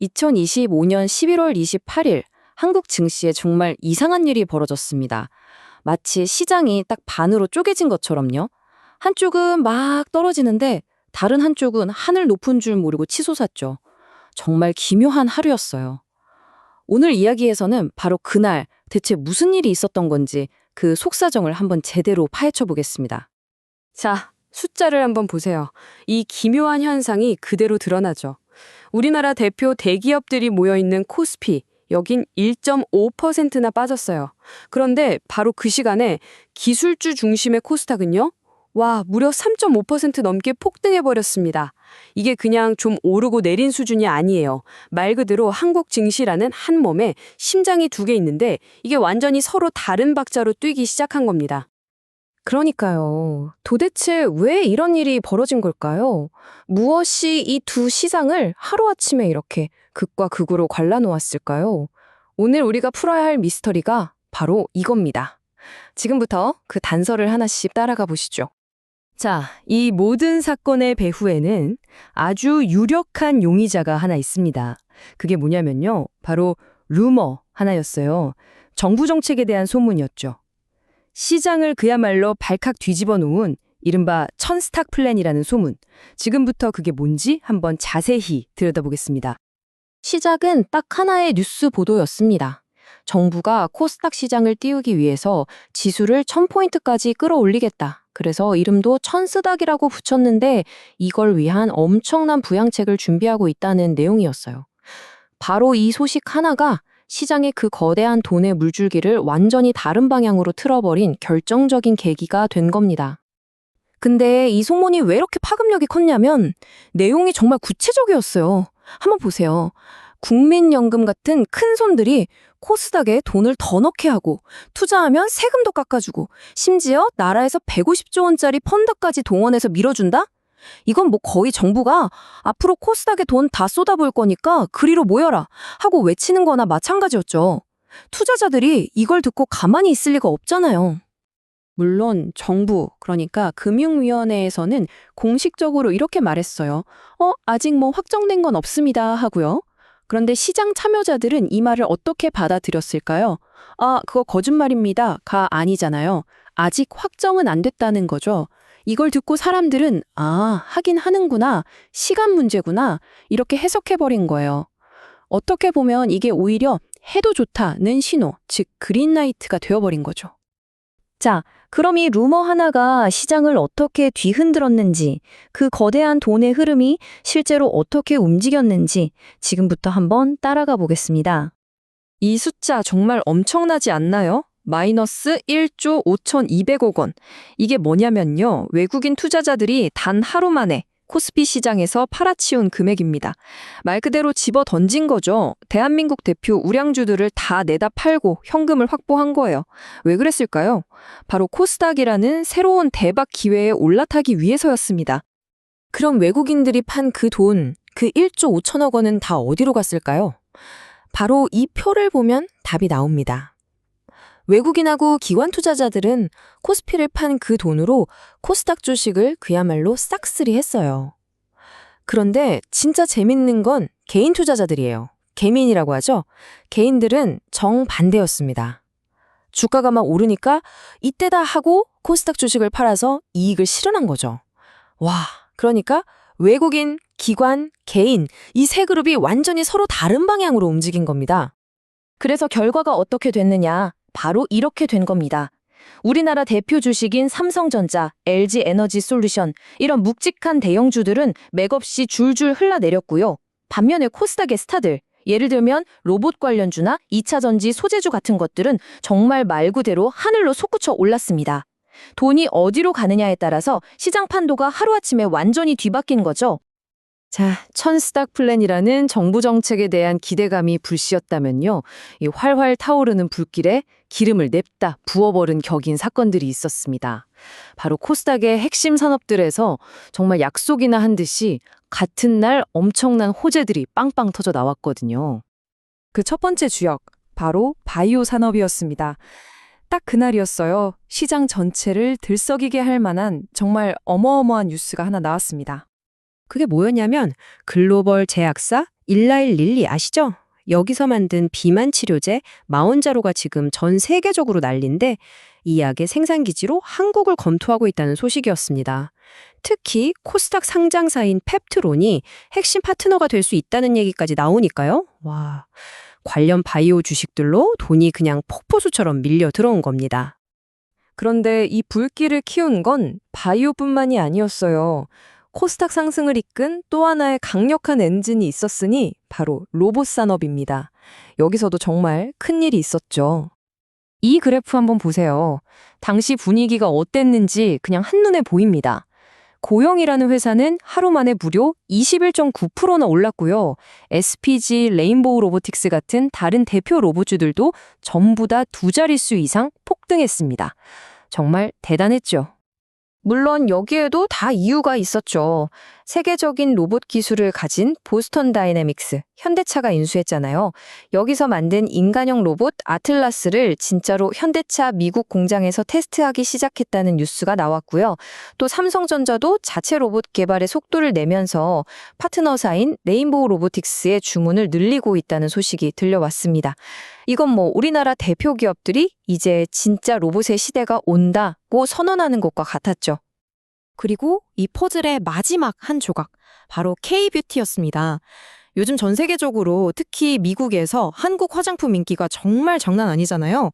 2025년 11월 28일 한국 증시에 정말 이상한 일이 벌어졌습니다. 마치 시장이 딱 반으로 쪼개진 것처럼요. 한쪽은 막 떨어지는데 다른 한쪽은 하늘 높은 줄 모르고 치솟았죠. 정말 기묘한 하루였어요. 오늘 이야기에서는 바로 그날 대체 무슨 일이 있었던 건지 그 속사정을 한번 제대로 파헤쳐 보겠습니다. 자, 숫자를 한번 보세요. 이 기묘한 현상이 그대로 드러나죠. 우리나라 대표 대기업들이 모여있는 코스피, 여긴 1.5%나 빠졌어요. 그런데 바로 그 시간에 기술주 중심의 코스닥은요? 와, 무려 3.5% 넘게 폭등해버렸습니다. 이게 그냥 좀 오르고 내린 수준이 아니에요. 말 그대로 한국 증시라는 한 몸에 심장이 두 개 있는데 이게 완전히 서로 다른 박자로 뛰기 시작한 겁니다. 그러니까요. 도대체 왜 이런 일이 벌어진 걸까요? 무엇이 이 두 시장을 하루아침에 이렇게 극과 극으로 갈라놓았을까요? 오늘 우리가 풀어야 할 미스터리가 바로 이겁니다. 지금부터 그 단서를 하나씩 따라가 보시죠. 자, 이 모든 사건의 배후에는 아주 유력한 용의자가 하나 있습니다. 그게 뭐냐면요. 바로 루머 하나였어요. 정부 정책에 대한 소문이었죠. 시장을 그야말로 발칵 뒤집어 놓은 이른바 천스탁 플랜이라는 소문. 지금부터 그게 뭔지 한번 자세히 들여다보겠습니다. 시작은 딱 하나의 뉴스 보도였습니다. 정부가 코스닥 시장을 띄우기 위해서 지수를 1000포인트까지 끌어올리겠다. 그래서 이름도 천스닥이라고 붙였는데 이걸 위한 엄청난 부양책을 준비하고 있다는 내용이었어요. 바로 이 소식 하나가 시장의 그 거대한 돈의 물줄기를 완전히 다른 방향으로 틀어버린 결정적인 계기가 된 겁니다. 근데 이 소문이 왜 이렇게 파급력이 컸냐면 내용이 정말 구체적이었어요. 한번 보세요. 국민연금 같은 큰 손들이 코스닥에 돈을 더 넣게 하고 투자하면 세금도 깎아주고 심지어 나라에서 150조 원짜리 펀드까지 동원해서 밀어준다? 이건 뭐 거의 정부가 앞으로 코스닥에 돈 다 쏟아부을 거니까 그리로 모여라 하고 외치는 거나 마찬가지였죠. 투자자들이 이걸 듣고 가만히 있을 리가 없잖아요. 물론 정부, 그러니까 금융위원회에서는 공식적으로 이렇게 말했어요. 아직 뭐 확정된 건 없습니다 하고요. 그런데 시장 참여자들은 이 말을 어떻게 받아들였을까요? 그거 거짓말입니다. 가 아니잖아요. 아직 확정은 안 됐다는 거죠. 이걸 듣고 사람들은 하긴 하는구나, 시간 문제구나 이렇게 해석해버린 거예요. 어떻게 보면 이게 오히려 해도 좋다는 신호, 즉 그린라이트가 되어버린 거죠. 자, 그럼 이 루머 하나가 시장을 어떻게 뒤흔들었는지, 그 거대한 돈의 흐름이 실제로 어떻게 움직였는지 지금부터 한번 따라가 보겠습니다. 이 숫자 정말 엄청나지 않나요? 마이너스 1조 5,200억 원. 이게 뭐냐면요. 외국인 투자자들이 단 하루 만에 코스피 시장에서 팔아치운 금액입니다. 말 그대로 집어 던진 거죠. 대한민국 대표 우량주들을 다 내다 팔고 현금을 확보한 거예요. 왜 그랬을까요? 바로 코스닥이라는 새로운 대박 기회에 올라타기 위해서였습니다. 그럼 외국인들이 판 그 돈, 그 1조 5천억 원은 다 어디로 갔을까요? 바로 이 표를 보면 답이 나옵니다. 외국인하고 기관 투자자들은 코스피를 판 그 돈으로 코스닥 주식을 그야말로 싹쓸이 했어요. 그런데 진짜 재밌는 건 개인 투자자들이에요. 개민이라고 하죠. 개인들은 정반대였습니다. 주가가 막 오르니까 이때다 하고 코스닥 주식을 팔아서 이익을 실현한 거죠. 와, 그러니까 외국인, 기관, 개인 이 세 그룹이 완전히 서로 다른 방향으로 움직인 겁니다. 그래서 결과가 어떻게 됐느냐? 바로 이렇게 된 겁니다. 우리나라 대표 주식인 삼성전자, LG에너지솔루션 이런 묵직한 대형주들은 맥없이 줄줄 흘러내렸고요. 반면에 코스닥의 스타들, 예를 들면 로봇 관련주나 2차 전지 소재주 같은 것들은 정말 말 그대로 하늘로 솟구쳐 올랐습니다. 돈이 어디로 가느냐에 따라서 시장 판도가 하루아침에 완전히 뒤바뀐 거죠. 자, 천스닥 플랜이라는 정부 정책에 대한 기대감이 불씨였다면요. 이 활활 타오르는 불길에 기름을 냅다 부어버린 격인 사건들이 있었습니다. 바로 코스닥의 핵심 산업들에서 정말 약속이나 한 듯이 같은 날 엄청난 호재들이 빵빵 터져 나왔거든요. 그 첫 번째 주역, 바로 바이오 산업이었습니다. 딱 그날이었어요. 시장 전체를 들썩이게 할 만한 정말 어마어마한 뉴스가 하나 나왔습니다. 그게 뭐였냐면 글로벌 제약사 일라일 릴리 아시죠? 여기서 만든 비만 치료제 마온자로가 지금 전 세계적으로 난리인데 이 약의 생산기지로 한국을 검토하고 있다는 소식이었습니다. 특히 코스닥 상장사인 펩트론이 핵심 파트너가 될 수 있다는 얘기까지 나오니까요. 와, 관련 바이오 주식들로 돈이 그냥 폭포수처럼 밀려 들어온 겁니다. 그런데 이 불길을 키운 건 바이오뿐만이 아니었어요. 코스닥 상승을 이끈 또 하나의 강력한 엔진이 있었으니 바로 로봇 산업입니다. 여기서도 정말 큰일이 있었죠. 이 그래프 한번 보세요. 당시 분위기가 어땠는지 그냥 한눈에 보입니다. 고영이라는 회사는 하루 만에 무려 21.9%나 올랐고요. SPG, 레인보우 로보틱스 같은 다른 대표 로봇주들도 전부 다 두 자릿수 이상 폭등했습니다. 정말 대단했죠. 물론 여기에도 다 이유가 있었죠. 세계적인 로봇 기술을 가진 보스턴 다이내믹스, 현대차가 인수했잖아요. 여기서 만든 인간형 로봇 아틀라스를 진짜로 현대차 미국 공장에서 테스트하기 시작했다는 뉴스가 나왔고요. 또 삼성전자도 자체 로봇 개발에 속도를 내면서 파트너사인 레인보우 로보틱스의 주문을 늘리고 있다는 소식이 들려왔습니다. 이건 뭐 우리나라 대표 기업들이 이제 진짜 로봇의 시대가 온다고 선언하는 것과 같았죠. 그리고 이 퍼즐의 마지막 한 조각, 바로 K-뷰티였습니다. 요즘 전 세계적으로 특히 미국에서 한국 화장품 인기가 정말 장난 아니잖아요.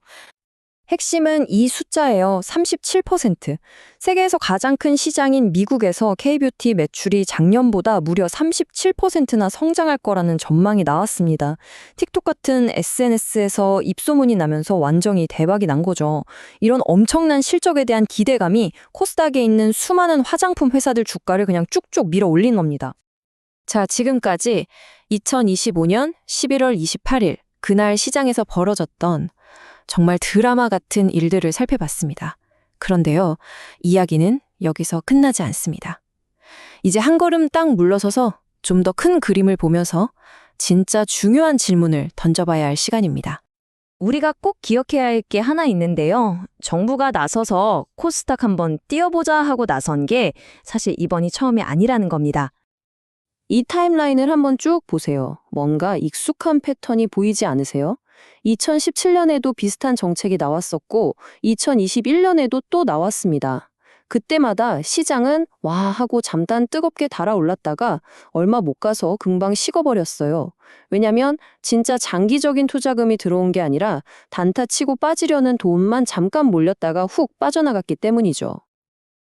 핵심은 이 숫자예요. 37%. 세계에서 가장 큰 시장인 미국에서 K-뷰티 매출이 작년보다 무려 37%나 성장할 거라는 전망이 나왔습니다. 틱톡 같은 SNS에서 입소문이 나면서 완전히 대박이 난 거죠. 이런 엄청난 실적에 대한 기대감이 코스닥에 있는 수많은 화장품 회사들 주가를 그냥 쭉쭉 밀어 올린 겁니다. 자, 지금까지 2025년 11월 28일 그날 시장에서 벌어졌던 정말 드라마 같은 일들을 살펴봤습니다. 그런데요, 이야기는 여기서 끝나지 않습니다. 이제 한 걸음 딱 물러서서 좀 더 큰 그림을 보면서 진짜 중요한 질문을 던져봐야 할 시간입니다. 우리가 꼭 기억해야 할 게 하나 있는데요. 정부가 나서서 코스닥 한번 띄워보자 하고 나선 게 사실 이번이 처음이 아니라는 겁니다. 이 타임라인을 한번 쭉 보세요. 뭔가 익숙한 패턴이 보이지 않으세요? 2017년에도 비슷한 정책이 나왔었고 2021년에도 또 나왔습니다. 그때마다 시장은 와 하고 잠깐 뜨겁게 달아올랐다가 얼마 못 가서 금방 식어버렸어요. 왜냐면 진짜 장기적인 투자금이 들어온 게 아니라 단타 치고 빠지려는 돈만 잠깐 몰렸다가 훅 빠져나갔기 때문이죠.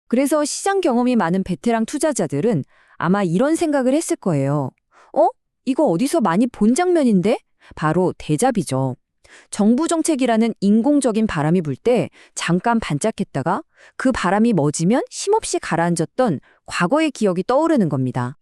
그래서 시장 경험이 많은 베테랑 투자자들은 아마 이런 생각을 했을 거예요. 이거 어디서 많이 본 장면인데? 바로 대잡이죠. 정부 정책이라는 인공적인 바람이 불 때 잠깐 반짝했다가 그 바람이 멎으면 힘없이 가라앉았던 과거의 기억이 떠오르는 겁니다.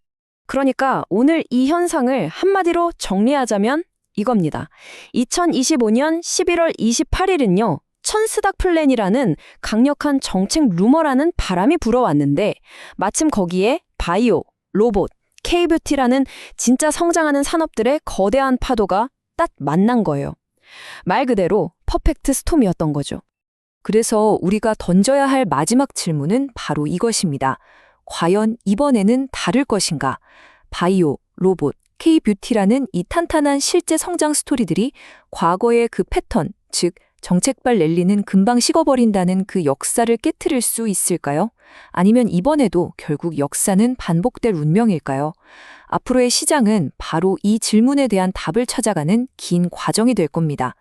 그러니까 오늘 이 현상을 한마디로 정리하자면 이겁니다. 2025년 11월 28일은요. 천스닥 플랜이라는 강력한 정책 루머라는 바람이 불어왔는데 마침 거기에 바이오, 로봇, K-뷰티라는 진짜 성장하는 산업들의 거대한 파도가 딱 만난 거예요. 말 그대로 퍼펙트 스톰이었던 거죠. 그래서 우리가 던져야 할 마지막 질문은 바로 이것입니다. 과연 이번에는 다를 것인가? 바이오, 로봇, K-뷰티라는 이 탄탄한 실제 성장 스토리들이 과거의 그 패턴, 즉 정책발 랠리는 금방 식어버린다는 그 역사를 깨트릴 수 있을까요? 아니면 이번에도 결국 역사는 반복될 운명일까요? 앞으로의 시장은 바로 이 질문에 대한 답을 찾아가는 긴 과정이 될 겁니다.